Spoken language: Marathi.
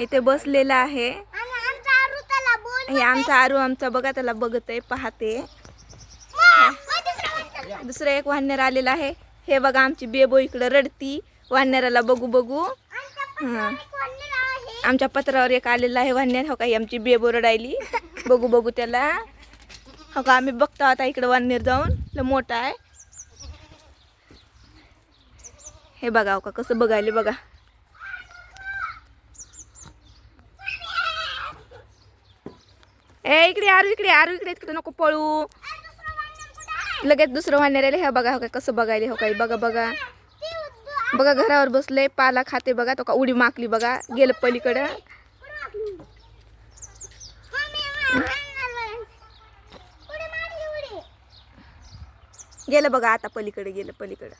इथे बसलेला आहे. हे आमचा आरू आमचा बघा त्याला बघतोय पाहते. दुसरं एक वानर आलेला आहे. हे बघा आमची बेबो इकडं रडती वानराला बघू बघू. आमच्या पत्रावर एक आलेला आहे वानर. हो काही आमची बेबो रडायली बघू बघू त्याला. हो का आम्ही बघतो आता इकडं वानर जाऊन मोठा आहे. हे बघा हो का कसं बघायले बघा. ए इकडे आरू इकडे आरू इकडे इकडे नको पळू. लगेच दुसरं वानर आले. हे बघा हो काय कसं बघायले. हो काही बघा बघा बघा घरावर बसले पाला खाते बघा. तो का उडी माकली बघा गेलं पलीकडं. गेलं बघा आता पलीकडे गेलं पलीकडं.